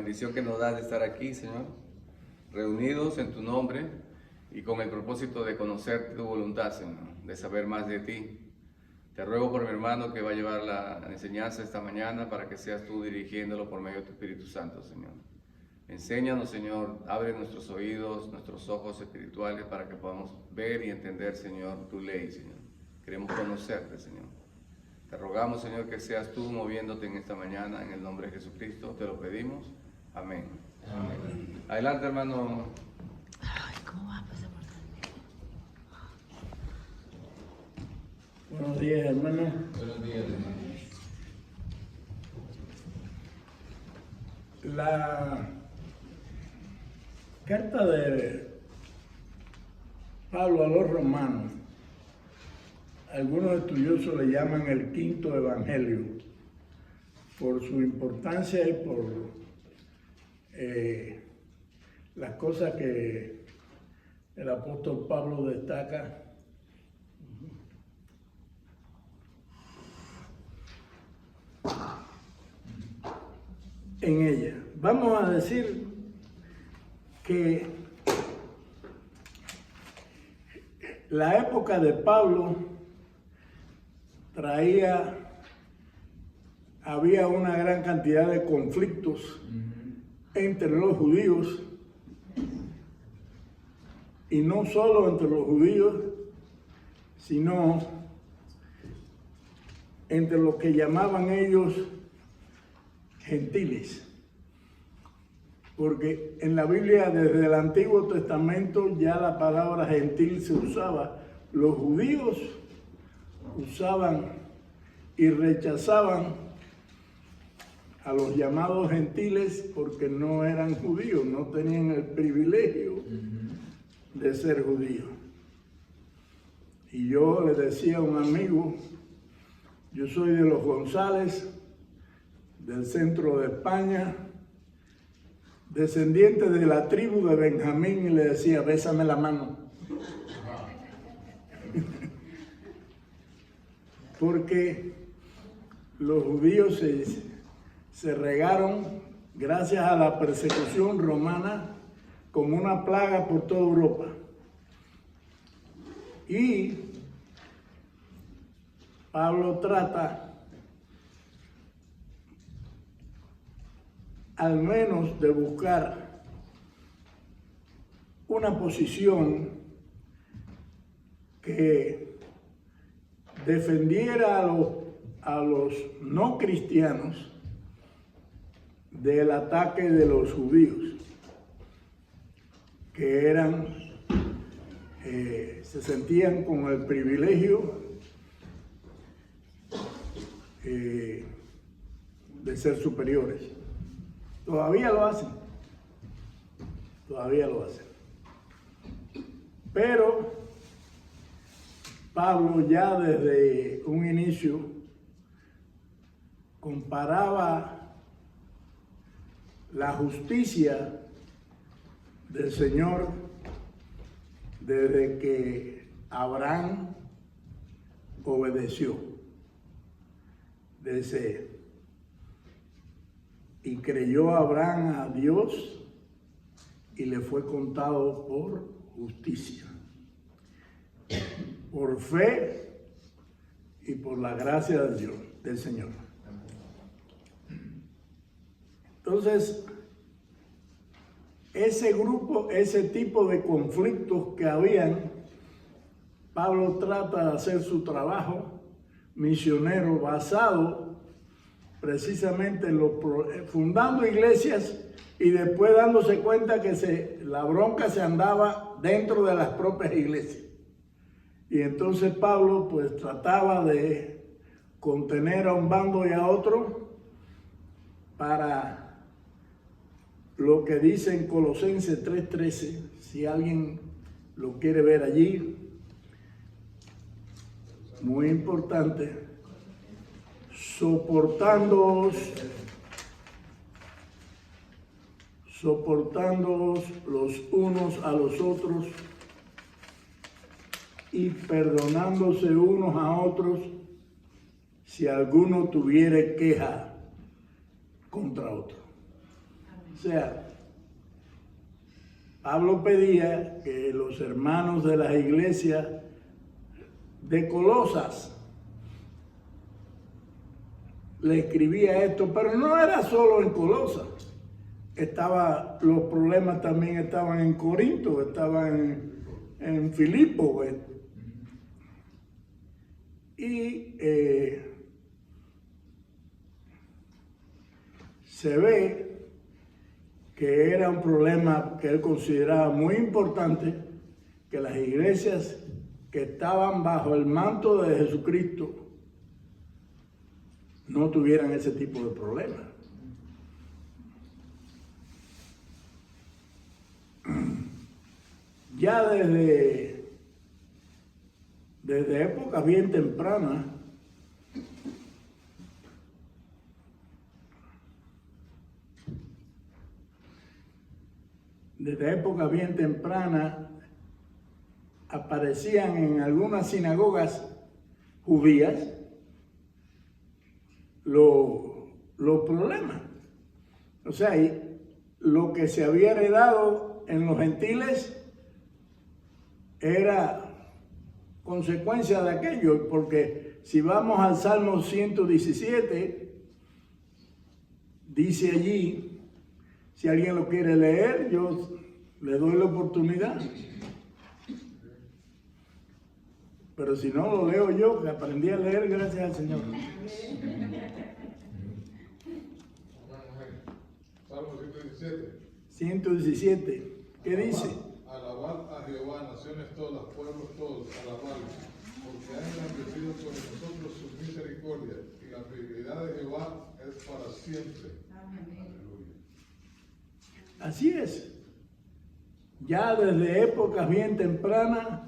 bendición que nos das de estar aquí, Señor, reunidos en tu nombre y con el propósito de conocer tu voluntad, Señor, de saber más de ti. Te ruego por mi hermano que va a llevar la enseñanza esta mañana para que seas tú dirigiéndolo por medio de tu Espíritu Santo, Señor. Enséñanos, Señor, abre nuestros oídos, nuestros ojos espirituales para que podamos ver y entender, Señor, tu ley, Señor. Queremos conocerte, Señor. Te rogamos, Señor, que seas tú moviéndote en esta mañana, en el nombre de Jesucristo, te lo pedimos. Amén. Amén. Adelante, hermano. Ay, ¿cómo va a pasar por Buenos días, hermano. Buenos días, hermano. La carta de Pablo a los romanos, algunos estudiosos le llaman el quinto evangelio, por su importancia y por las cosas que el apóstol Pablo destaca. En ella. Vamos a decir que la época de Pablo había una gran cantidad de conflictos entre los judíos, y no solo entre los judíos, sino entre los que llamaban ellos gentiles, porque en la Biblia desde el Antiguo Testamento ya la palabra gentil se usaba. Los judíos usaban y rechazaban a los llamados gentiles porque no eran judíos, no tenían el privilegio de ser judíos. Y yo le decía a un amigo, yo soy de los González, del centro de España, descendiente de la tribu de Benjamín, y le decía, bésame la mano. Porque los judíos se regaron, gracias a la persecución romana, como una plaga por toda Europa. Y Pablo trata al menos de buscar una posición que defendiera a los no cristianos del ataque de los judíos, que se sentían con el privilegio de ser superiores. Todavía lo hacen, pero Pablo ya desde un inicio comparaba la justicia del Señor desde que Abraham obedeció, y creyó Abraham a Dios y le fue contado por justicia, por fe y por la gracia de Dios, del Señor. Entonces, ese grupo, ese tipo de conflictos que habían, Pablo trata de hacer su trabajo misionero basado precisamente fundando iglesias y después dándose cuenta que la bronca se andaba dentro de las propias iglesias. Y entonces Pablo pues trataba de contener a un bando y a otro para lo que dice en Colosenses 3:13, si alguien lo quiere ver allí, muy importante. Soportándoos los unos a los otros y perdonándose unos a otros si alguno tuviere queja contra otro. O sea, Pablo pedía que los hermanos de las iglesias de Colosas le escribía esto, pero no era solo en Colosas. Los problemas también estaban en Corinto, estaban en Filipo. Y se ve que era un problema que él consideraba muy importante, que las iglesias que estaban bajo el manto de Jesucristo no tuvieran ese tipo de problemas. Ya desde épocas bien tempranas, aparecían en algunas sinagogas judías los problemas. O sea, lo que se había heredado en los gentiles era consecuencia de aquello, porque si vamos al Salmo 117, dice allí, si alguien lo quiere leer, yo le doy la oportunidad. Pero si no, lo leo yo, que aprendí a leer gracias al Señor. Salmo 117. 117. ¿Qué dice? Alabad a Jehová, naciones todas, pueblos todos, alabadlo, porque ha engrandecido sobre nosotros su misericordia, y la fidelidad de Jehová es para siempre. Aleluya. Así es. Ya desde épocas bien tempranas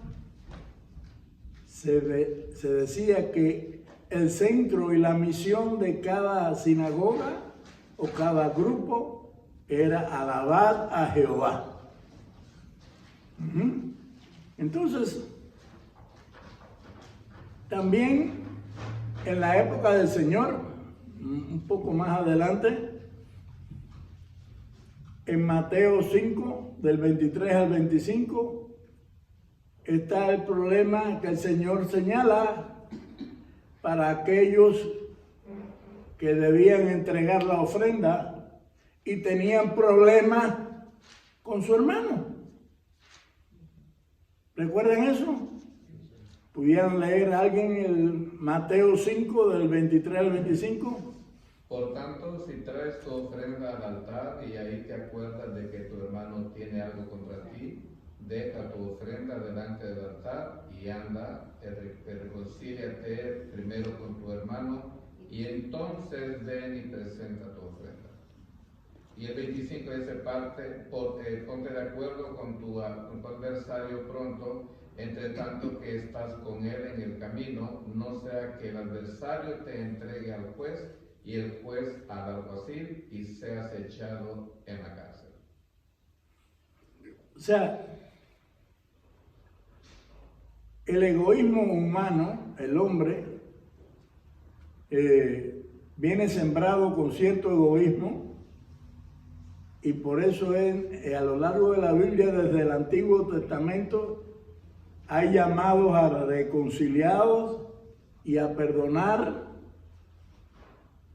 se decía que el centro y la misión de cada sinagoga o cada grupo era alabar a Jehová. Entonces, también en la época del Señor, un poco más adelante, en Mateo 5, del 23 al 25, está el problema que el Señor señala para aquellos que debían entregar la ofrenda y tenían problemas con su hermano. ¿Recuerdan eso? ¿Pudieran leer a alguien el Mateo 5 del 23 al 25? Por tanto, si traes tu ofrenda al altar y ahí te acuerdas de que tu hermano tiene algo contra ti, deja tu ofrenda delante del altar y anda, reconcíliate primero con tu hermano y entonces ven y presenta tu ofrenda. Y el 25 dice, ponte de acuerdo con tu adversario pronto, entre tanto que estás con él en el camino, no sea que el adversario te entregue al juez y el juez al alguacil y seas echado en la cárcel. O sea, el egoísmo humano, el hombre, viene sembrado con cierto egoísmo y por eso a lo largo de la Biblia, desde el Antiguo Testamento, hay llamados a reconciliados y a perdonar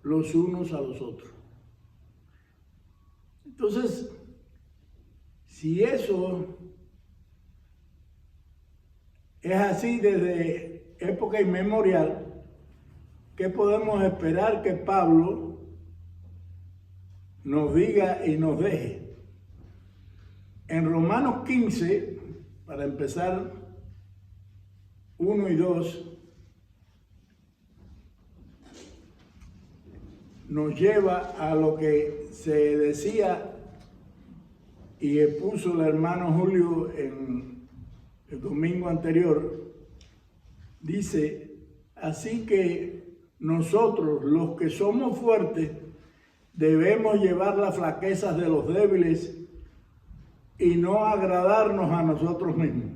los unos a los otros. Entonces, si eso es así desde época inmemorial, ¿qué podemos esperar que Pablo nos diga y nos deje? En Romanos 15, para empezar, 1 y 2, nos lleva a lo que se decía y expuso el hermano Julio en el domingo anterior. Dice, así que nosotros, los que somos fuertes, debemos llevar las flaquezas de los débiles y no agradarnos a nosotros mismos.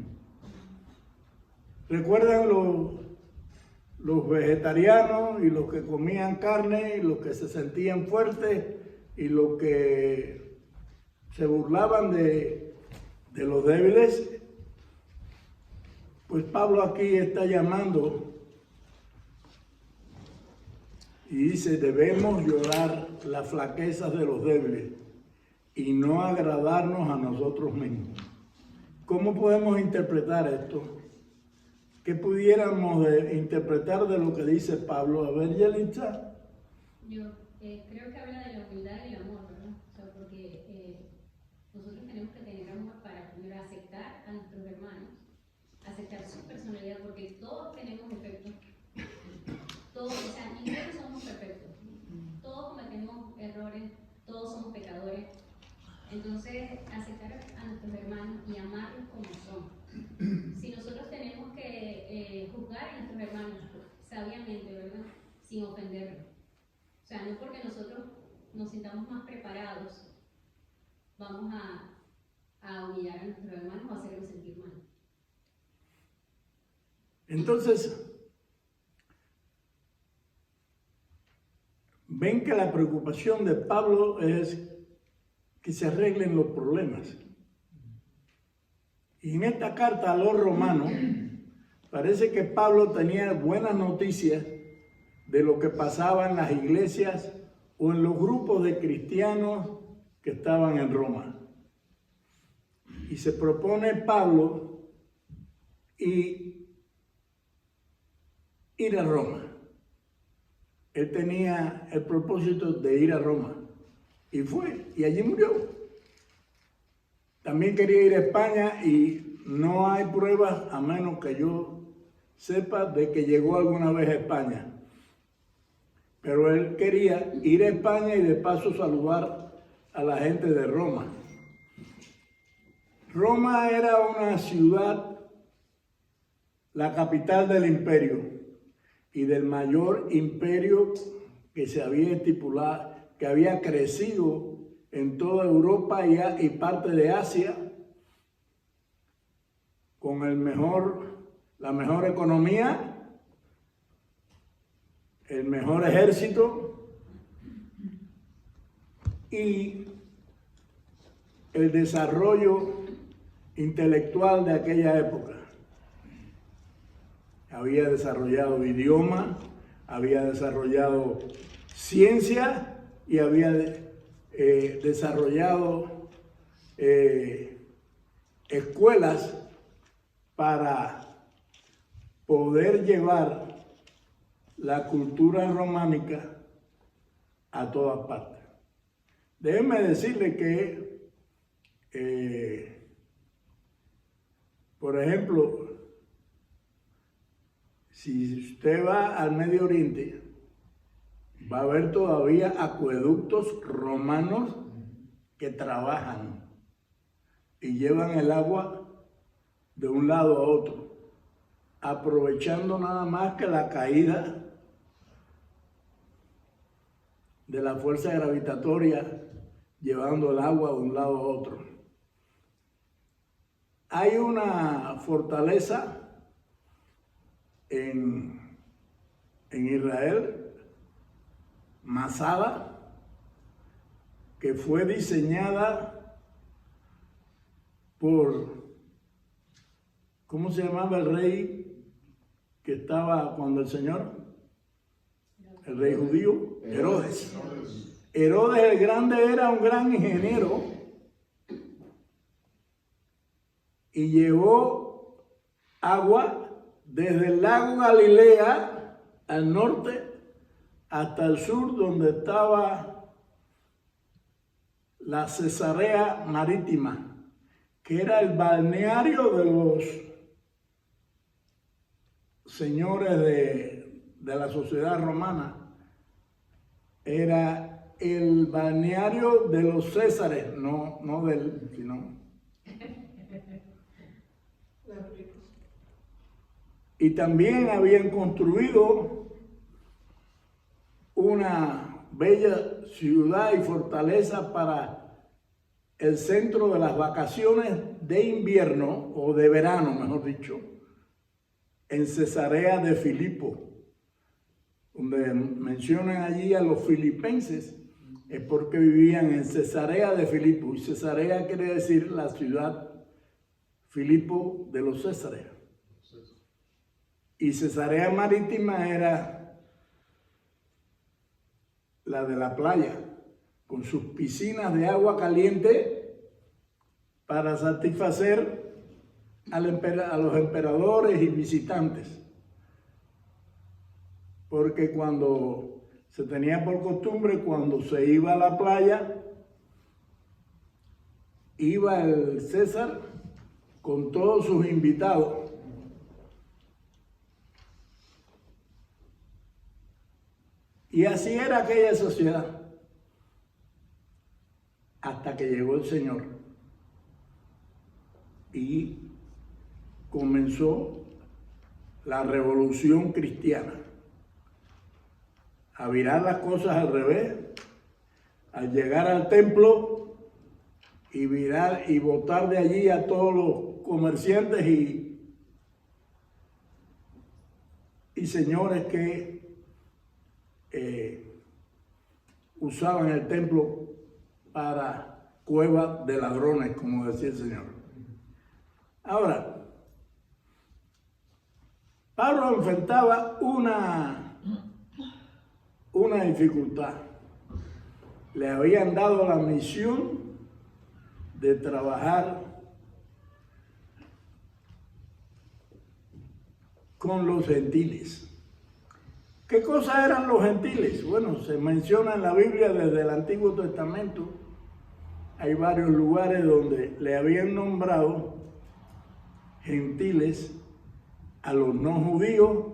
¿Recuerdan los vegetarianos y los que comían carne y los que se sentían fuertes y los que se burlaban de los débiles, pues Pablo aquí está llamando y dice, debemos llorar las flaquezas de los débiles y no agradarnos a nosotros mismos. ¿Cómo podemos interpretar esto? ¿Qué pudiéramos interpretar de lo que dice Pablo? A ver, Yelitza. Yo creo que habla de la humildad y el amor, ¿verdad? O sea, porque nosotros tenemos que tener amor para primero aceptar a nuestros hermanos, aceptar su personalidad, porque todos tenemos defectos. Todos, o sea, ninguno somos perfectos. Todos cometemos errores, todos somos pecadores. Entonces, aceptar a nuestros hermanos y amarlos como son. Si nosotros tenemos que juzgar a nuestros hermanos sabiamente, ¿verdad? Sin ofenderlos. O sea, no porque nosotros nos sintamos más preparados, vamos a humillar a nuestros hermanos o hacerlos sentir mal. Entonces, ven que la preocupación de Pablo es que se arreglen los problemas. Y en esta carta a los romanos, parece que Pablo tenía buenas noticias de lo que pasaba en las iglesias o en los grupos de cristianos que estaban en Roma. Y se propone Pablo ir a Roma. Él tenía el propósito de ir a Roma. Y fue, y allí murió. También quería ir a España y no hay pruebas, a menos que yo sepa, de que llegó alguna vez a España. Pero él quería ir a España y de paso saludar a la gente de Roma. Roma era una ciudad, la capital del imperio y del mayor imperio que se había estipulado, que había crecido en toda Europa y parte de Asia, con la mejor economía, el mejor ejército y el desarrollo intelectual de aquella época. Había desarrollado idioma, había desarrollado ciencia y había desarrollado escuelas para poder llevar la cultura románica a todas partes. Déjenme decirle que, por ejemplo, si usted va al Medio Oriente, va a ver todavía acueductos romanos que trabajan y llevan el agua de un lado a otro, aprovechando nada más que la caída de la fuerza gravitatoria, llevando el agua de un lado a otro. Hay una fortaleza en Israel, Masada, que fue diseñada por, ¿cómo se llamaba el rey que estaba cuando el Señor? El rey judío, Herodes. Herodes el Grande era un gran ingeniero y llevó agua desde el lago Galilea al norte hasta el sur, donde estaba la Cesarea Marítima, que era el balneario de los señores de la sociedad romana. Era el balneario de los Césares, no del, sino. Y también habían construido una bella ciudad y fortaleza para el centro de las vacaciones de invierno, o de verano, mejor dicho, en Cesarea de Filipo, donde mencionan allí a los filipenses es porque vivían en Cesarea de Filipo. Y Cesarea quiere decir la ciudad Filipo de los Césares. Y Cesarea Marítima era la de la playa, con sus piscinas de agua caliente para satisfacer a los emperadores y visitantes. Porque cuando se tenía por costumbre, cuando se iba a la playa, iba el César con todos sus invitados. Y así era aquella sociedad, hasta que llegó el Señor y comenzó la revolución cristiana, a virar las cosas al revés, al llegar al templo y virar y botar de allí a todos los comerciantes y señores que usaban el templo para cueva de ladrones, como decía el Señor. Ahora, Pablo enfrentaba una dificultad. Le habían dado la misión de trabajar con los gentiles. ¿Qué cosas eran los gentiles? Bueno, se menciona en la Biblia desde el Antiguo Testamento. Hay varios lugares donde le habían nombrado gentiles a los no judíos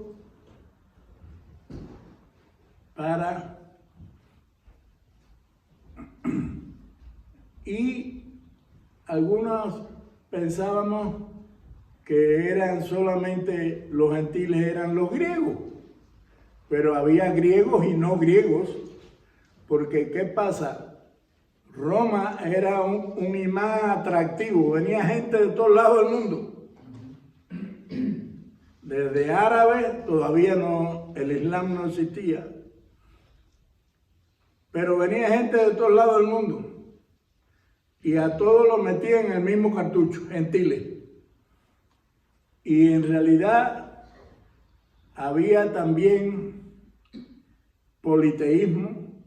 y algunos pensábamos que eran solamente los gentiles, eran los griegos, pero había griegos y no griegos, porque ¿qué pasa? Roma era un imán atractivo, venía gente de todos lados del mundo. Desde árabes, todavía no, el Islam no existía, pero venía gente de todos lados del mundo y a todos los metían en el mismo cartucho, gentiles. Y en realidad había también politeísmo,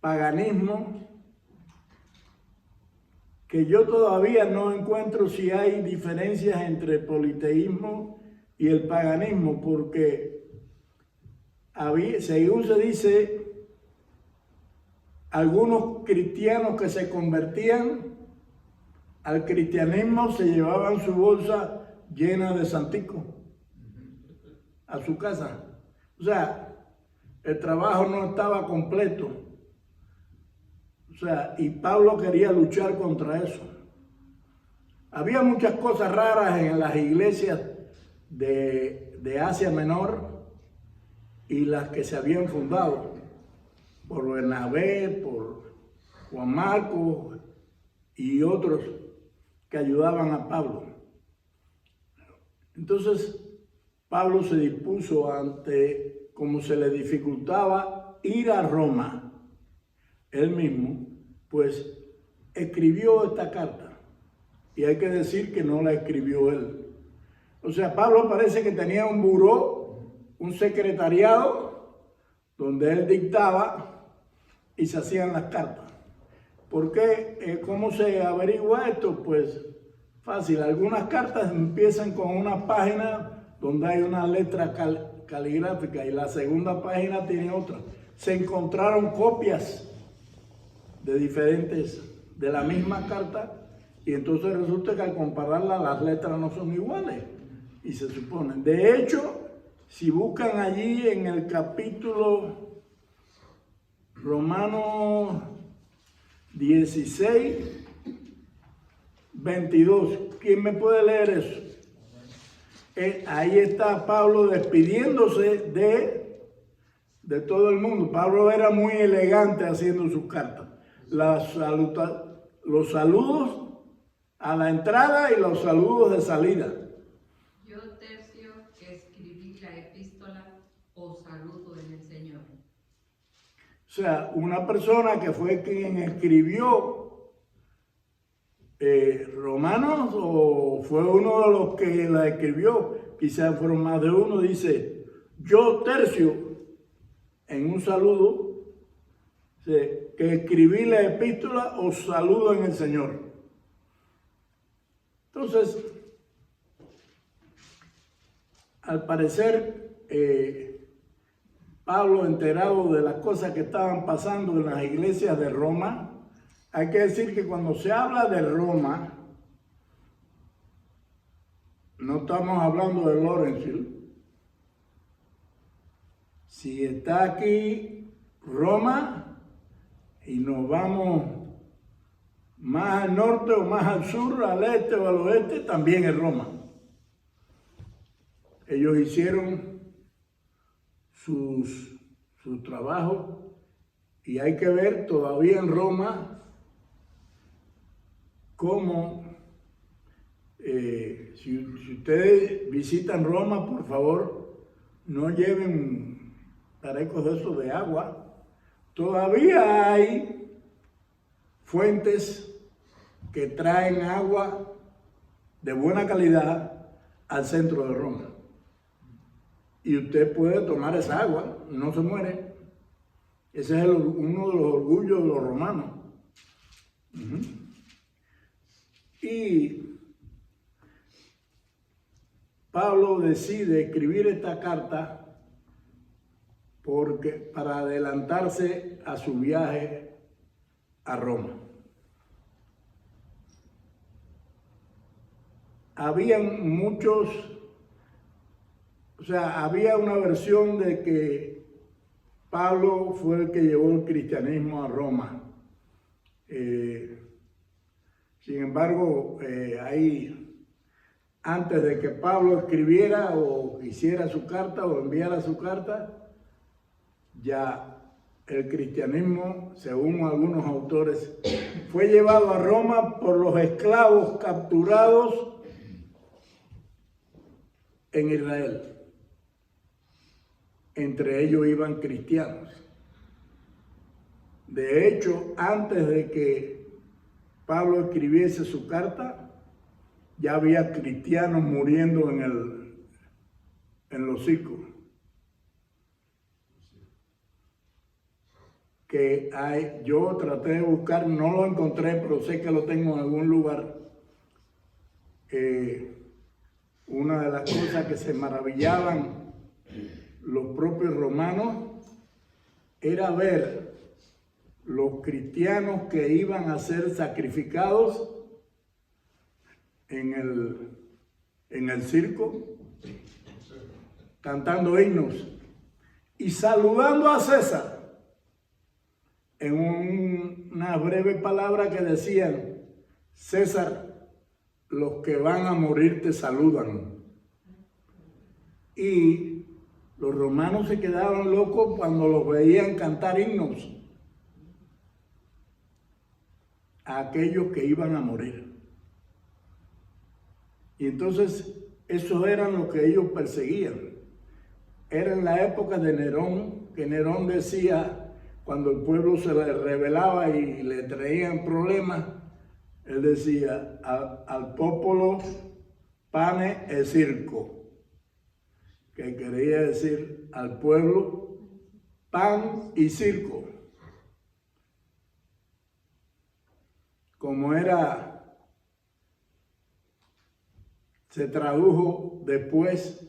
paganismo, que yo todavía no encuentro si hay diferencias entre el politeísmo y el paganismo, porque según se dice, algunos cristianos que se convertían al cristianismo se llevaban su bolsa llena de santicos a su casa. O sea, el trabajo no estaba completo. O sea, y Pablo quería luchar contra eso. Había muchas cosas raras en las iglesias de Asia Menor y las que se habían fundado por Bernabé, por Juan Marcos y otros que ayudaban a Pablo. Entonces, Pablo se dispuso ante, como se le dificultaba ir a Roma, él mismo, pues escribió esta carta. Y hay que decir que no la escribió él. O sea, Pablo parece que tenía un buró, un secretariado, donde él dictaba y se hacían las cartas. ¿Por qué? ¿Cómo se averigua esto? Pues fácil. Algunas cartas empiezan con una página donde hay una letra caligráfica y la segunda página tiene otra. Se encontraron copias de la misma carta y entonces resulta que al compararlas las letras no son iguales y se suponen. De hecho, si buscan allí en el capítulo Romanos 16, 22, ¿quién me puede leer eso? Ahí está Pablo despidiéndose de todo el mundo. Pablo era muy elegante haciendo sus cartas. Los saludos a la entrada y los saludos de salida. Yo, Tercio, que escribí la epístola, os saludo en el Señor. sea, una persona que fue quien escribió Romanos, o fue uno de los que la escribió, quizás fueron más de uno, dice, yo Tercio, en un saludo, que escribí la epístola, os saludo en el Señor. Entonces, al parecer, Pablo, enterado de las cosas que estaban pasando en las iglesias de Roma, hay que decir que cuando se habla de Roma, no estamos hablando de Lawrenceville. Si está aquí Roma y nos vamos más al norte o más al sur, al este o al oeste, también es Roma. Ellos hicieron su trabajo y hay que ver todavía en Roma cómo, si ustedes visitan Roma, por favor, no lleven tarecos de esos de agua. Todavía hay fuentes que traen agua de buena calidad al centro de Roma. Y usted puede tomar esa agua, no se muere. Ese es uno de los orgullos de los romanos. Y Pablo decide escribir esta carta para adelantarse a su viaje a Roma. Habían muchos, o sea, había una versión de que Pablo fue el que llevó el cristianismo a Roma. Sin embargo, antes de que Pablo escribiera o hiciera su carta o enviara su carta, ya el cristianismo, según algunos autores, fue llevado a Roma por los esclavos capturados en Israel. Entre ellos iban cristianos. De hecho, antes de que Pablo escribiese su carta, ya había cristianos muriendo en los circos. Yo traté de buscar, no lo encontré, pero sé que lo tengo en algún lugar. Una de las cosas que se maravillaban los propios romanos era ver los cristianos que iban a ser sacrificados en el circo, cantando himnos y saludando a César en una breve palabra que decían: César, los que van a morir te saludan. Y los romanos se quedaban locos cuando los veían cantar himnos a aquellos que iban a morir. Y entonces, esos eran los que ellos perseguían. Era en la época de Nerón, que Nerón decía, cuando el pueblo se le rebelaba y le traían problemas, él decía, al popolo pane e circo, que quería decir al pueblo pan y circo. Como se tradujo después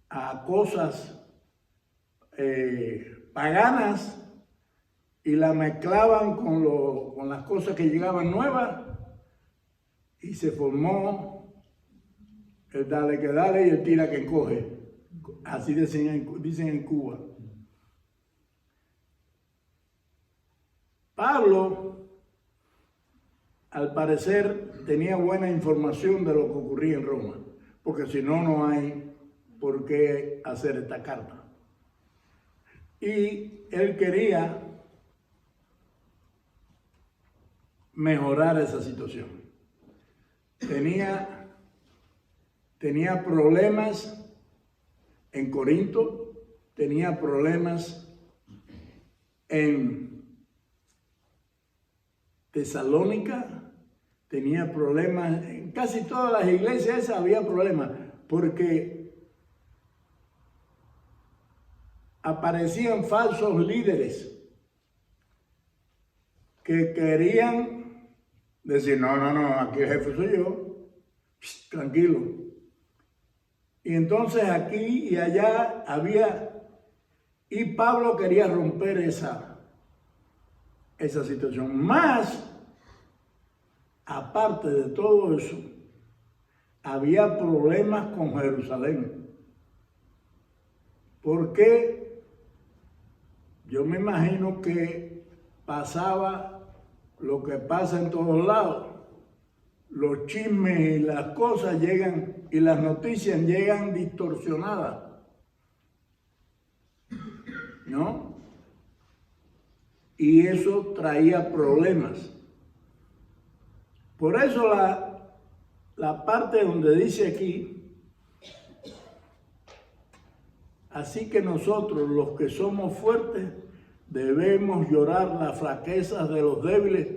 a cosas paganas y la mezclaban con las cosas que llegaban nuevas y se formó el dale que dale y el tira que coge. Así dicen en Cuba. Pablo, al parecer, tenía buena información de lo que ocurría en Roma, porque si no, no hay por qué hacer esta carta. Y él quería mejorar esa situación. Tenía problemas en Corinto, tenía problemas en Tesalónica tenía problemas, en casi todas las iglesias había problemas, porque aparecían falsos líderes que querían decir, no, aquí el jefe soy yo, tranquilo. Y entonces aquí y allá había, y Pablo quería romper esa situación. Más, aparte de todo eso, había problemas con Jerusalén. Porque yo me imagino que pasaba lo que pasa en todos lados. Los chismes y las cosas llegan y las noticias llegan distorsionadas, ¿no? Y eso traía problemas. Por eso la parte donde dice aquí, así que nosotros los que somos fuertes debemos llorar las flaquezas de los débiles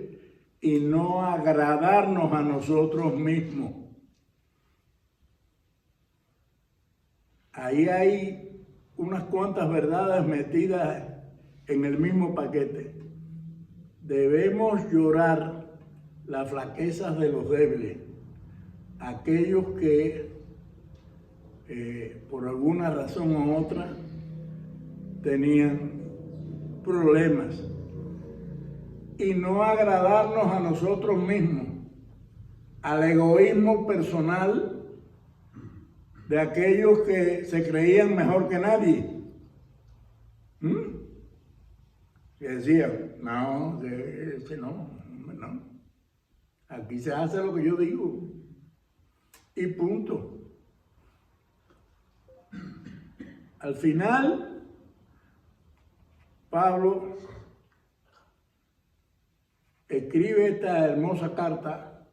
y no agradarnos a nosotros mismos. Ahí hay unas cuantas verdades metidas en el mismo paquete. Debemos llorar las flaquezas de los débiles, aquellos que por alguna razón u otra tenían problemas, y no agradarnos a nosotros mismos, al egoísmo personal de aquellos que se creían mejor que nadie. Que decían, no, aquí se hace lo que yo digo y punto. Al final, Pablo escribe esta hermosa carta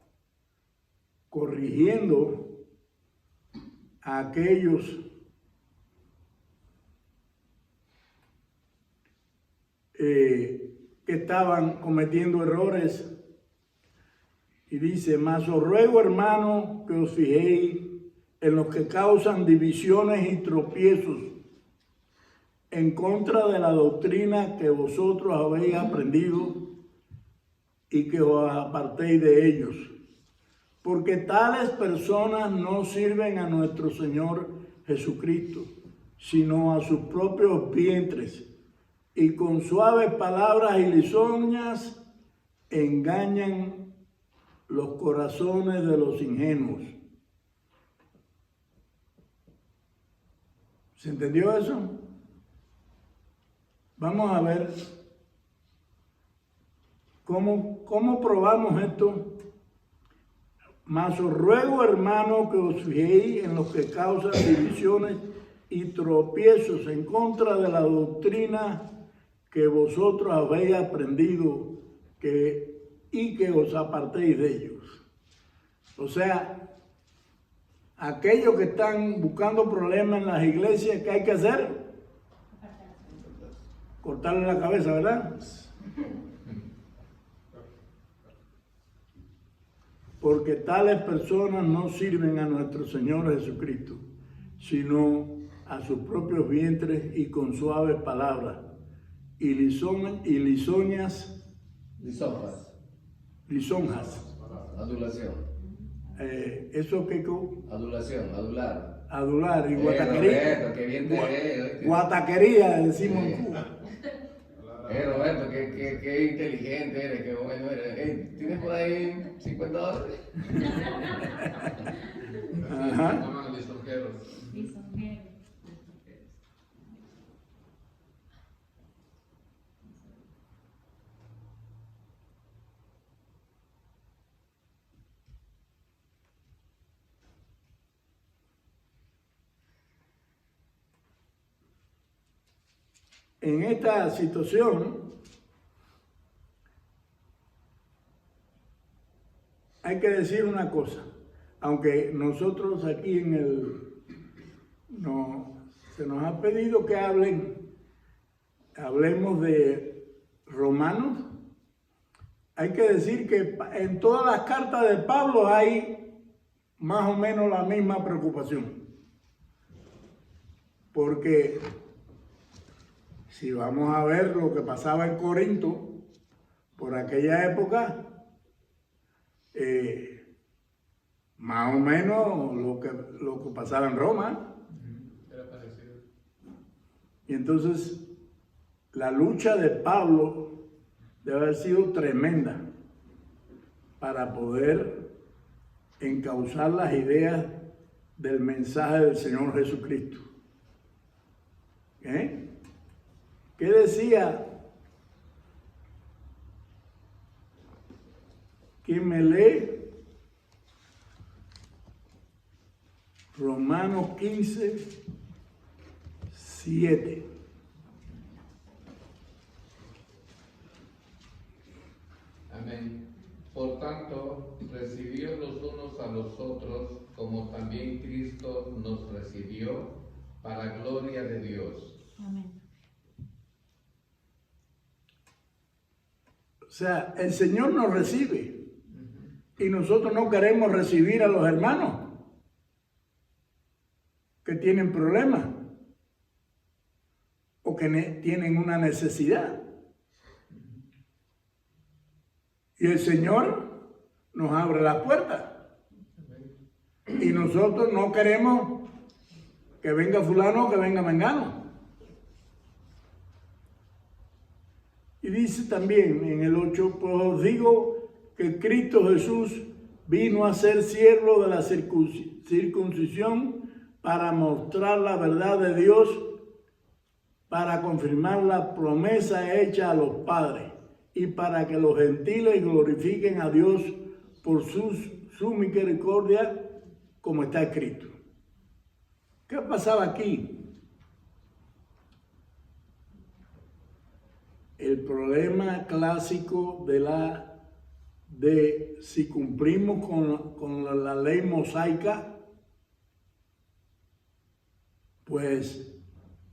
corrigiendo a aquellos que estaban cometiendo errores, y dice, mas os ruego, hermano, que os fijéis en los que causan divisiones y tropiezos en contra de la doctrina que vosotros habéis aprendido, y que os apartéis de ellos, porque tales personas no sirven a nuestro Señor Jesucristo, sino a sus propios vientres, y con suaves palabras y lisonjas engañan los corazones de los ingenuos. ¿Se entendió eso? Vamos a ver ¿cómo probamos esto? Mas os ruego, hermano, que os fijéis en los que causan divisiones y tropiezos en contra de la doctrina que vosotros habéis aprendido, y que os apartéis de ellos. O sea, aquellos que están buscando problemas en las iglesias, ¿qué hay que hacer? Cortarle la cabeza, ¿verdad? Porque tales personas no sirven a nuestro Señor Jesucristo, sino a sus propios vientres, y con suaves palabras y lisonjas. Adulación. Eso que Adulación, adular. adular y guataquería. Roberto, qué bien te ves. Guataquería, decimos en Cuba. Roberto, qué inteligente eres, qué bueno eres. ¿Tienes por ahí $50? Ajá. Llaman lisonjeros. En esta situación hay que decir una cosa, aunque nosotros aquí se nos ha pedido que hablemos de Romanos, hay que decir que en todas las cartas de Pablo hay más o menos la misma preocupación. Porque si vamos a ver lo que pasaba en Corinto, por aquella época, más o menos lo que pasaba en Roma. Era parecido. Y entonces la lucha de Pablo debe haber sido tremenda para poder encauzar las ideas del mensaje del Señor Jesucristo. ¿Qué decía? ¿Quién me lee? Romanos 15, 7. Amén. Por tanto, recibid los unos a los otros, como también Cristo nos recibió, para gloria de Dios. Amén. O sea, el Señor nos recibe y nosotros no queremos recibir a los hermanos que tienen problemas o que tienen una necesidad. Y el Señor nos abre las puertas. Y nosotros no queremos que venga fulano o que venga mengano. Y dice también en el 8, pues os digo que Cristo Jesús vino a ser siervo de la circuncisión para mostrar la verdad de Dios, para confirmar la promesa hecha a los padres y para que los gentiles glorifiquen a Dios por su misericordia, como está escrito. ¿Qué pasaba aquí? El problema clásico de si cumplimos con la ley mosaica, pues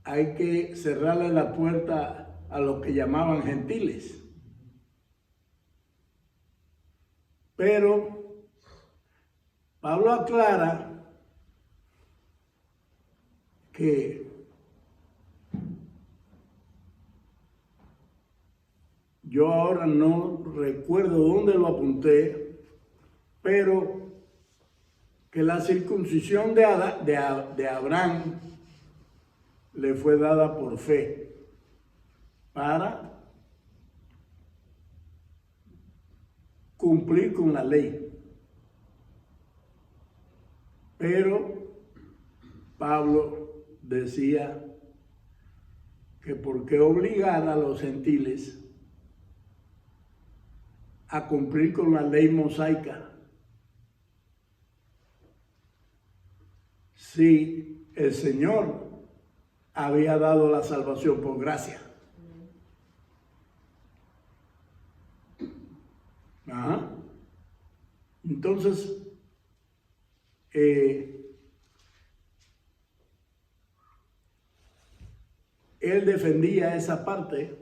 hay que cerrarle la puerta a los que llamaban gentiles. Pero Pablo aclara que yo ahora no recuerdo dónde lo apunté, pero que la circuncisión de Abraham le fue dada por fe para cumplir con la ley. Pero Pablo decía que por qué obligar a los gentiles a cumplir con la ley mosaica si el Señor había dado la salvación por gracia. Ajá. Entonces, él defendía esa parte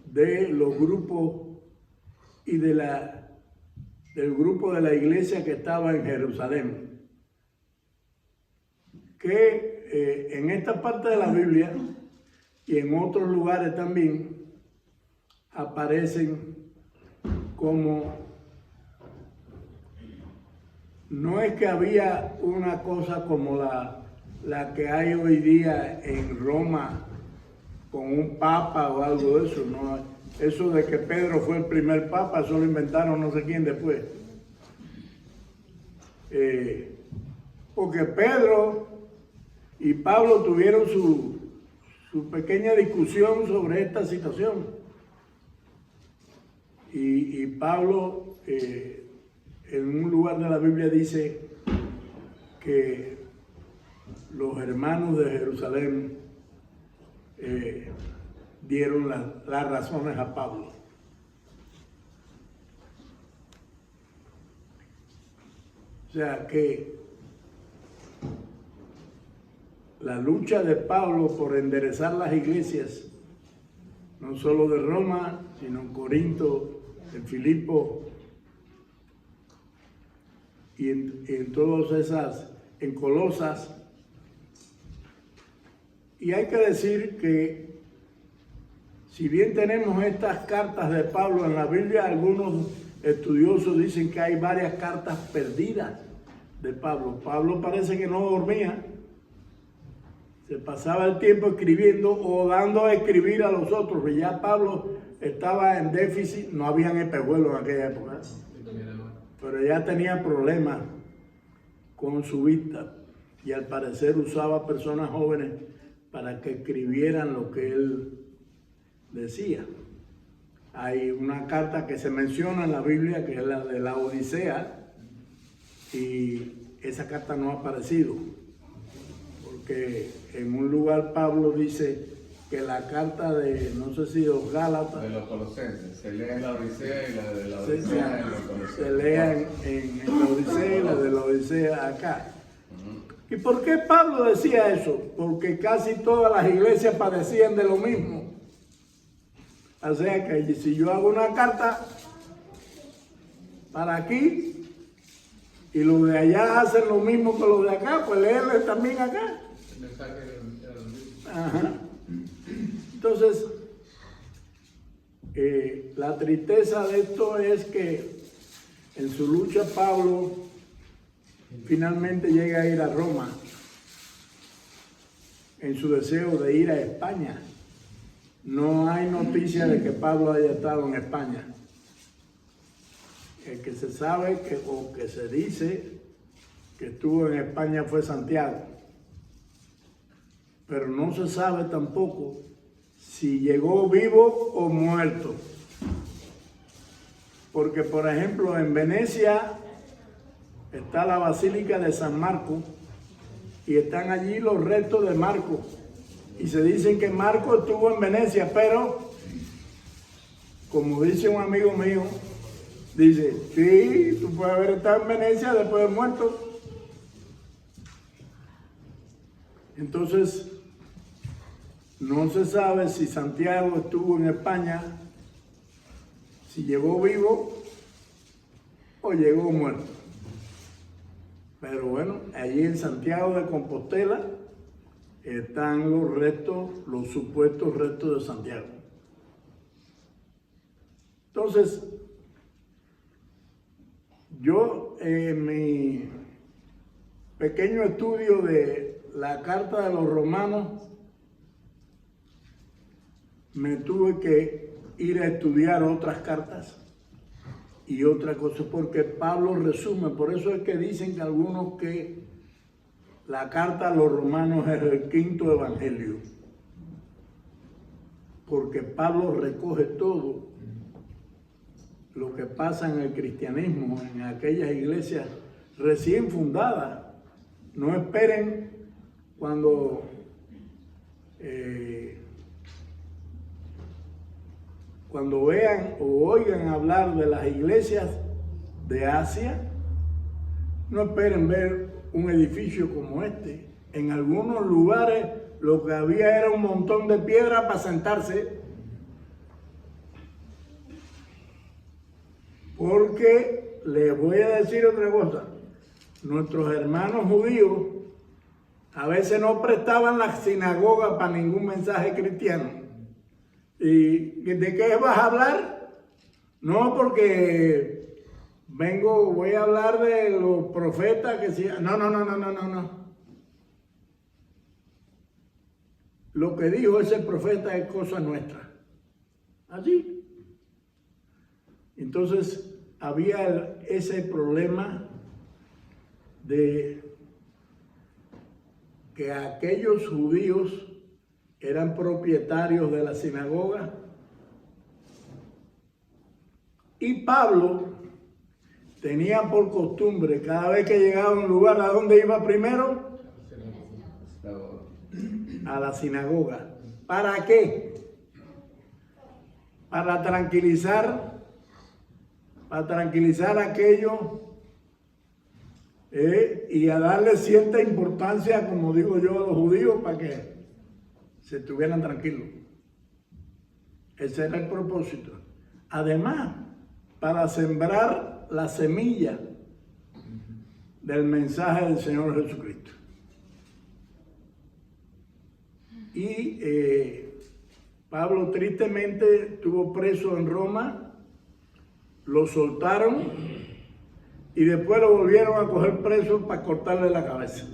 de los grupos y del grupo de la iglesia que estaba en Jerusalén, que en esta parte de la Biblia y en otros lugares también aparecen como, no es que había una cosa como la que hay hoy día en Roma con un papa o algo de eso, no, eso de que Pedro fue el primer papa, eso lo inventaron no sé quién después. Porque Pedro y Pablo tuvieron su pequeña discusión sobre esta situación. Y Pablo en un lugar de la Biblia dice que los hermanos de Jerusalén dieron las razones a Pablo. O sea que la lucha de Pablo por enderezar las iglesias no solo de Roma, sino en Corinto, en Filipo y en todas esas, en Colosas. Y hay que decir que si bien tenemos estas cartas de Pablo en la Biblia, algunos estudiosos dicen que hay varias cartas perdidas de Pablo. Pablo parece que no dormía, se pasaba el tiempo escribiendo o dando a escribir a los otros, y ya Pablo estaba en déficit, no habían espejuelos en aquella época, pero ya tenía problemas con su vista y al parecer usaba personas jóvenes para que escribieran lo que él decía. Hay una carta que se menciona en la Biblia, que es la de la Odisea, y esa carta no ha aparecido, porque en un lugar Pablo dice que la carta de, no sé si los Gálatas, De los Colosenses, se lee en la Odisea y la de la Odisea en los Colosenses. se lea en la Odisea y la de la Odisea acá. ¿Y por qué Pablo decía eso? Porque casi todas las iglesias padecían de lo mismo. O sea que si yo hago una carta para aquí y los de allá hacen lo mismo que los de acá, pues léerles también acá. El mensaje era el mismo. Ajá. Entonces, la tristeza de esto es que en su lucha Pablo finalmente llega a ir a Roma en su deseo de ir a España. No hay noticia de que Pablo haya estado en España. El que se sabe o que se dice que estuvo en España fue Santiago. Pero no se sabe tampoco si llegó vivo o muerto. Porque, por ejemplo, en Venecia está la Basílica de San Marco y están allí los restos de Marco. Y se dicen que Marco estuvo en Venecia, pero, como dice un amigo mío, dice, sí, tú puedes haber estado en Venecia después de muerto. Entonces, no se sabe si Santiago estuvo en España, si llegó vivo o llegó muerto. Pero bueno, allí en Santiago de Compostela están los restos, los supuestos restos de Santiago. Entonces, yo en mi pequeño estudio de la carta de los romanos, me tuve que ir a estudiar otras cartas y otra cosa, porque Pablo resume, por eso es que dicen que algunos que la carta a los romanos es el quinto evangelio, porque Pablo recoge todo lo que pasa en el cristianismo, en aquellas iglesias recién fundadas. No esperen cuando vean o oigan hablar de las iglesias de Asia, no esperen ver un edificio como este. En algunos lugares lo que había era un montón de piedra para sentarse, porque les voy a decir otra cosa, nuestros hermanos judíos a veces no prestaban la sinagoga para ningún mensaje cristiano. ¿Y de qué vas a hablar? No, porque voy a hablar de los profetas que sí. No. Lo que dijo ese profeta es cosa nuestra. Así. Entonces, había ese problema de que aquellos judíos eran propietarios de la sinagoga y Pablo tenía por costumbre, cada vez que llegaba a un lugar, ¿a dónde iba primero? A la sinagoga. ¿Para qué? Para tranquilizar a aquellos y a darle cierta importancia, como digo yo, a los judíos, para que se estuvieran tranquilos. Ese era el propósito. Además, para sembrar la semilla del mensaje del Señor Jesucristo. Y Pablo tristemente estuvo preso en Roma, lo soltaron y después lo volvieron a coger preso para cortarle la cabeza.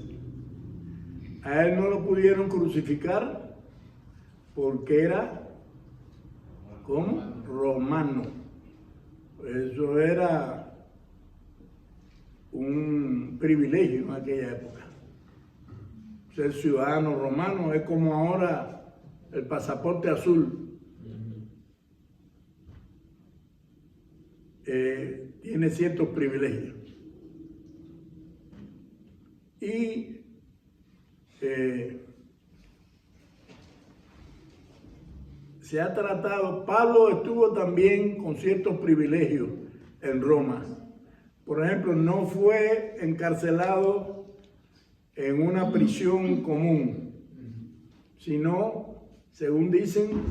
A él no lo pudieron crucificar porque era, ¿cómo? Romano. Eso era un privilegio en aquella época. Ser ciudadano romano es como ahora el pasaporte azul. Tiene ciertos privilegios. Y se ha tratado, Pablo estuvo también con ciertos privilegios en Roma. Por ejemplo, no fue encarcelado en una prisión común, sino, según dicen,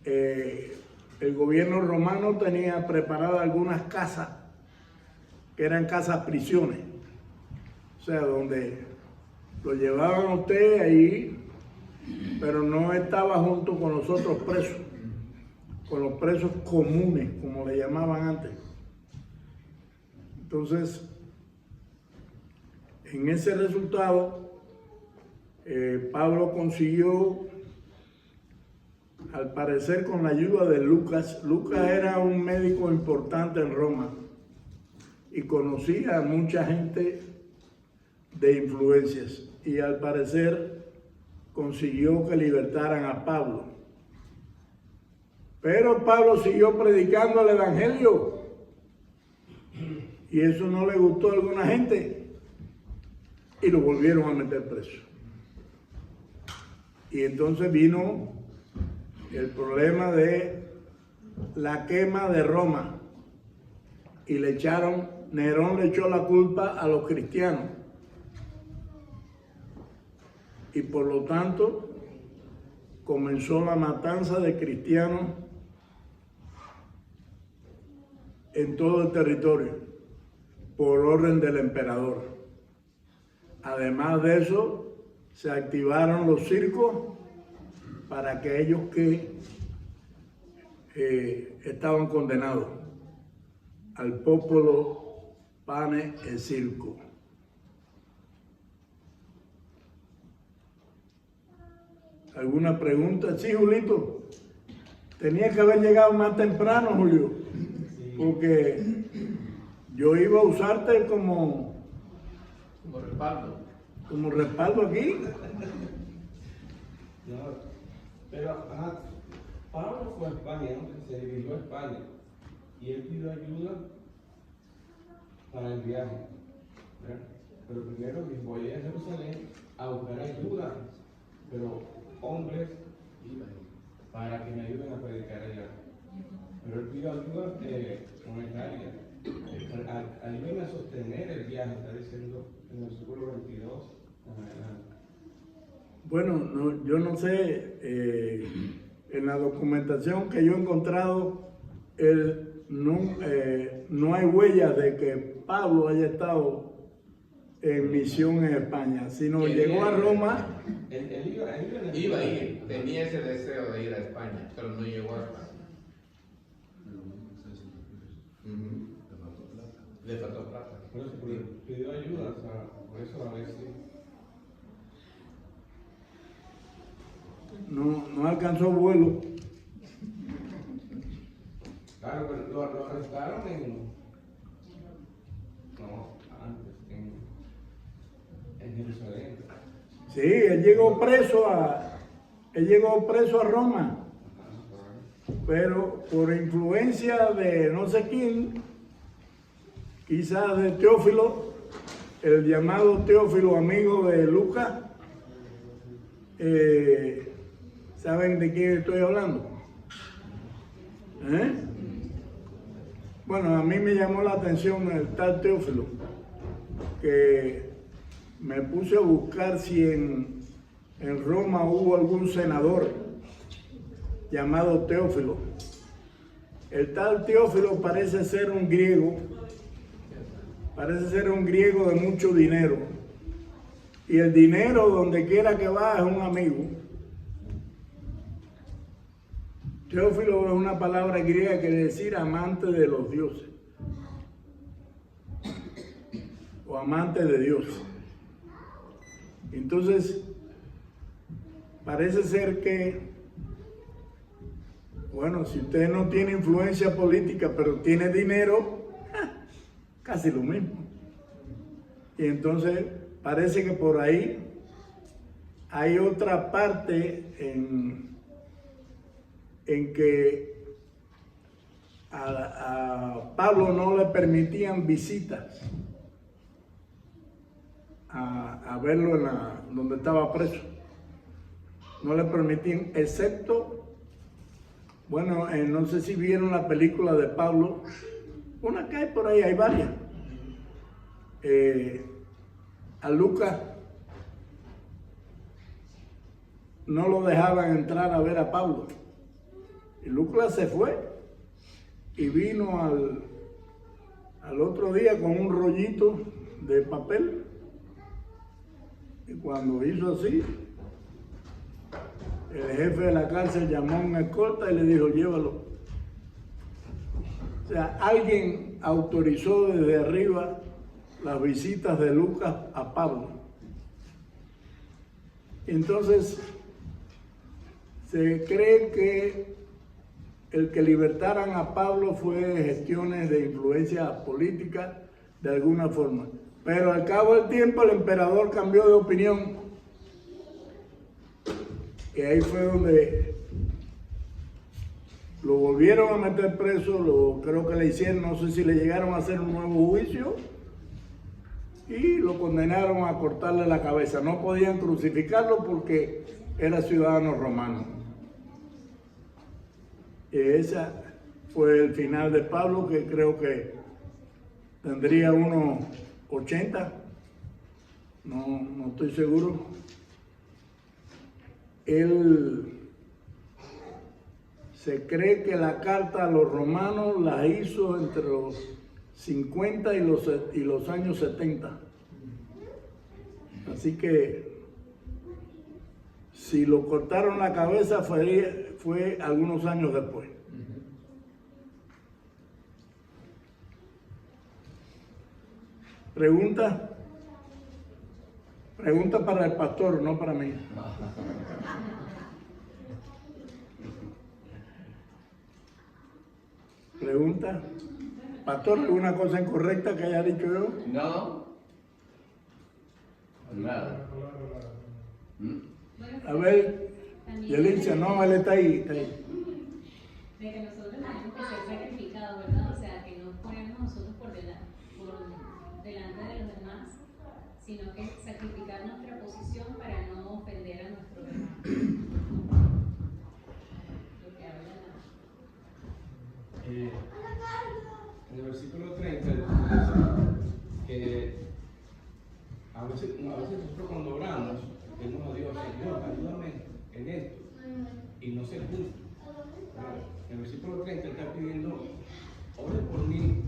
el gobierno romano tenía preparadas algunas casas, que eran casas prisiones, o sea, donde lo llevaban a usted ahí, pero no estaba junto con los otros presos, con los presos comunes, como le llamaban antes. Entonces, en ese resultado, Pablo consiguió, al parecer con la ayuda de Lucas. Lucas era un médico importante en Roma y conocía a mucha gente de influencias, y al parecer consiguió que libertaran a Pablo. Pero Pablo siguió predicando el evangelio y eso no le gustó a alguna gente y lo volvieron a meter preso. Y entonces vino el problema de la quema de Roma y Nerón le echó la culpa a los cristianos. Y por lo tanto comenzó la matanza de cristianos en todo el territorio por orden del emperador. Además de eso, se activaron los circos para aquellos que estaban condenados al popolo pane e circo. ¿Alguna pregunta? Sí, Julito. Tenía que haber llegado más temprano, Julio, porque yo iba a usarte como respaldo. Como respaldo aquí. No, pero Pablo fue a España, ¿no? Se dirigió a España y él pidió ayuda para el viaje, ¿verdad? Pero primero dijo, voy a Jerusalén a buscar ayuda, pero hombres para que me ayuden a predicar allá. Pero él pidió ayuda monetaria. Ayúdenme a sostener el viaje, está diciendo en el versículo 22. Bueno, yo no sé, en la documentación que yo he encontrado, no hay huellas de que Pablo haya estado en misión en España, sino llegó a Roma. Él Iba a ir, tenía ese deseo de ir a España, pero no llegó a España. Le faltó plata. Por eso pidió ayuda, o sea, por eso a ver si... No alcanzó vuelo. Claro, pero lo arrestaron en Jerusalén. Sí, él llegó preso a Roma, pero por influencia de no sé quién, quizás de Teófilo, el llamado Teófilo, amigo de Lucas. ¿Saben de quién estoy hablando? Bueno, a mí me llamó la atención el tal Teófilo, que me puse a buscar si en Roma hubo algún senador llamado Teófilo. El tal Teófilo parece ser un griego de mucho dinero. Y el dinero, donde quiera que va, es un amigo. Teófilo es una palabra griega que quiere decir amante de los dioses. O amante de Dios. Entonces, parece ser que, bueno, si usted no tiene influencia política, pero tiene dinero, casi lo mismo. Y entonces, parece que por ahí hay otra parte en que a Pablo no le permitían visitas a verlo donde estaba preso. No le permitían, excepto, bueno, no sé si vieron la película de Pablo, una que hay por ahí, hay varias. A Lucas no lo dejaban entrar a ver a Pablo. Y Lucas se fue y vino al otro día con un rollito de papel. Y cuando hizo así, el jefe de la cárcel llamó a un escolta y le dijo, llévalo. O sea, alguien autorizó desde arriba las visitas de Lucas a Pablo. Entonces, se cree que el que libertaran a Pablo fue gestiones de influencia política de alguna forma. Pero al cabo del tiempo el emperador cambió de opinión. Y ahí fue donde lo volvieron a meter preso, creo que le hicieron, no sé si le llegaron a hacer un nuevo juicio, y lo condenaron a cortarle la cabeza. No podían crucificarlo porque era ciudadano romano. Y ese fue el final de Pablo, que creo que tendría unos 80, no estoy seguro. Él se cree que la carta a los romanos la hizo entre los 50 y los años 70. Así que si lo cortaron la cabeza fue algunos años después. ¿Pregunta? Pregunta para el pastor, no para mí. ¿Pregunta? Pastor, ¿alguna cosa incorrecta que haya dicho yo? No. Nada. A ver, Yelicia, no, él está ahí, está ahí. De que nosotros tenemos que ser sacrificados, ¿verdad? O sea, que no ponemos nosotros por delante de los demás, sino que sacrificar nuestra posición para no ofender a nuestro hermano. Lo que habla en el versículo 30 dice que a veces nosotros cuando oramos pedimos a Dios, Señor, ayúdame en esto, y no se cumple. En el versículo 30 está pidiendo, ore por mí.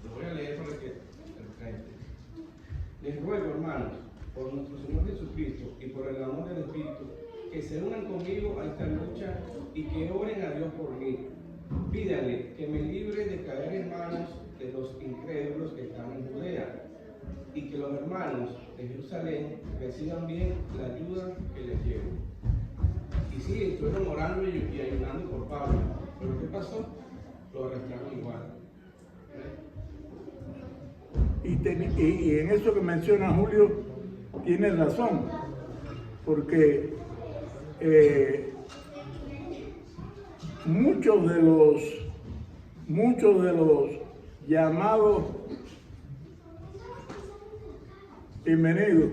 Lo voy a leer para que les ruego, hermanos, por nuestro Señor Jesucristo y por el amor del Espíritu, que se unan conmigo a esta lucha y que oren a Dios por mí. Pídanle que me libre de caer en manos de los incrédulos que están en Judea, y que los hermanos de Jerusalén reciban bien la ayuda que les llevo. Y sí, estuvieron orando y ayunando por Pablo, pero ¿qué pasó? Lo arrestaron igual. Y en eso que menciona Julio, tiene razón, porque muchos de los llamados bienvenidos,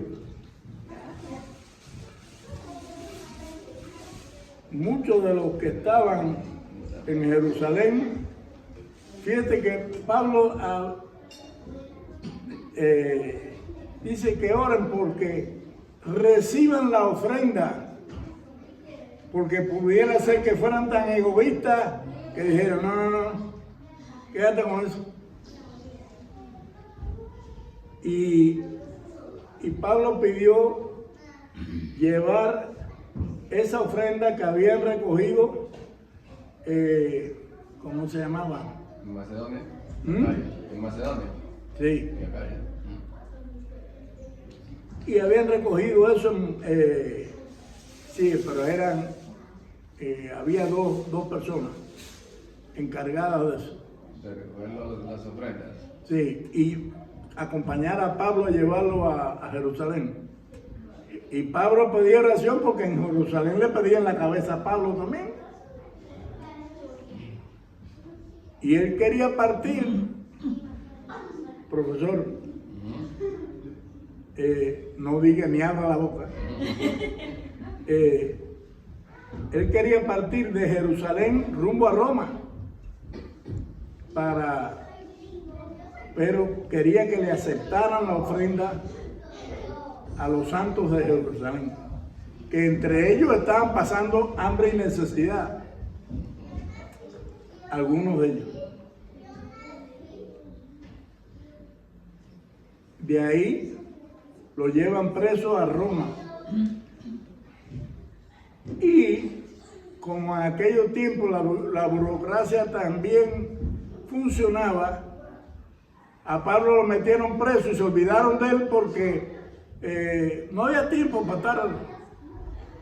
muchos de los que estaban en Jerusalén, fíjate que Pablo dice que oren porque reciban la ofrenda porque pudiera ser que fueran tan egoístas que dijeron, no, quédate con eso. Y Pablo pidió llevar esa ofrenda que habían recogido, ¿cómo se llamaba? ¿En Macedonia? ¿Mm? ¿En Macedonia? Sí. Y acá ya. Y habían recogido eso, sí, pero eran, había dos personas encargadas de eso. De recoger las ofrendas. Sí, y acompañar a Pablo a llevarlo a Jerusalén. Y Pablo pedía oración porque en Jerusalén le pedían la cabeza a Pablo también. Y él quería partir, profesor, no diga ni abra la boca. Él quería partir de Jerusalén rumbo a Roma, pero quería que le aceptaran la ofrenda a los santos de Jerusalén, que entre ellos estaban pasando hambre y necesidad, algunos de ellos. De ahí lo llevan preso a Roma. Y como en aquellos tiempos la burocracia también funcionaba, a Pablo lo metieron preso y se olvidaron de él porque no había tiempo para estar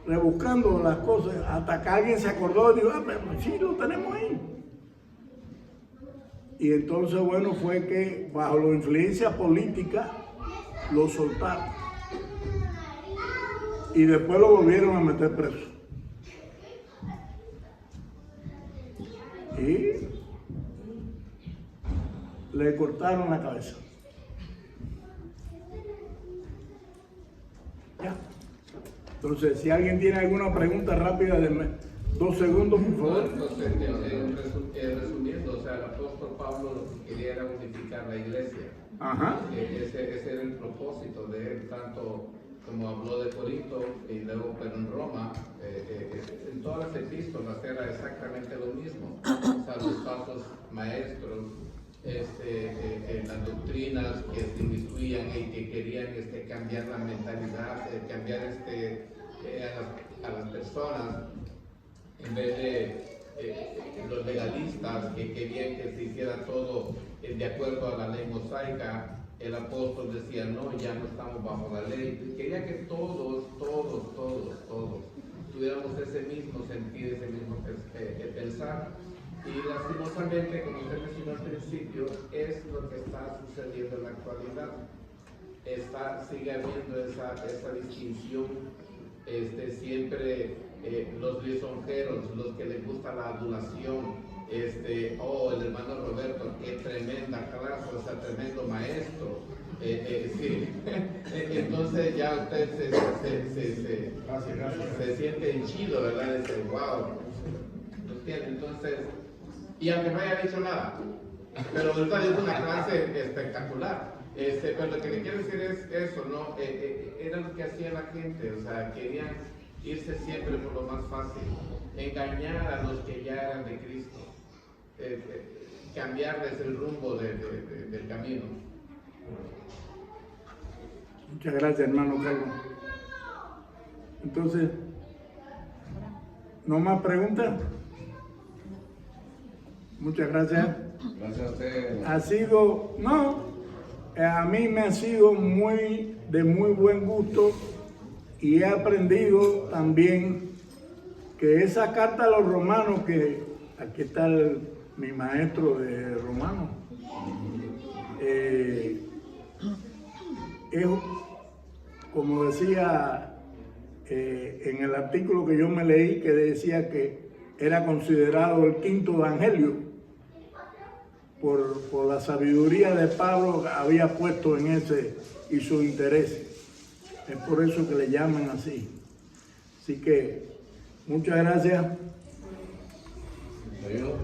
rebuscando las cosas, hasta que alguien se acordó y dijo, pero sí, lo tenemos ahí. Y entonces, bueno, fue que bajo la influencia política lo soltaron. Y después lo volvieron a meter preso. Y le cortaron la cabeza. Ya. Entonces, si alguien tiene alguna pregunta rápida, denme 2 segundos, por favor. Entonces, resumiendo, o sea, el apóstol Pablo lo que quería era unificar la iglesia. Ajá. Ese era el propósito de él, tanto como habló de Corinto y luego pero en Roma, en todas las epístolas era exactamente lo mismo. O sea, los falsos maestros, las doctrinas que se inmiscuían y que querían cambiar la mentalidad, cambiar a las personas, en vez de los legalistas que querían que se hiciera todo de acuerdo a la ley mosaica. El apóstol decía, no, ya no estamos bajo la ley. Quería que todos tuviéramos ese mismo sentir, ese mismo pensar. Y lastimosamente, como usted mencionó al principio, es lo que está sucediendo en la actualidad. Sigue habiendo esa distinción, siempre los lisonjeros, los que les gusta la adulación, el hermano Roberto, qué tremenda clase, o sea, tremendo maestro. Sí. Entonces ya usted se siente henchido, ¿verdad? Dice, wow. Entonces, y aunque no haya dicho nada, pero verdad es una clase espectacular. Pero lo que le quiero decir es eso, ¿no? Era lo que hacía la gente, o sea, querían irse siempre por lo más fácil, engañar a los que ya eran de Cristo, cambiarles el rumbo del camino. Muchas gracias, hermano Carlos. Entonces, ¿no más preguntas? Muchas gracias. Gracias a usted. Ha sido, a mí me ha sido de muy buen gusto y he aprendido también que esa carta a los romanos, que aquí está mi maestro de romano, es, como decía en el artículo que yo me leí, que decía que era considerado el 5.º evangelio por la sabiduría de Pablo que había puesto en ese y su interés. Es por eso que le llaman así. Así que muchas gracias. ¿Le ayudo?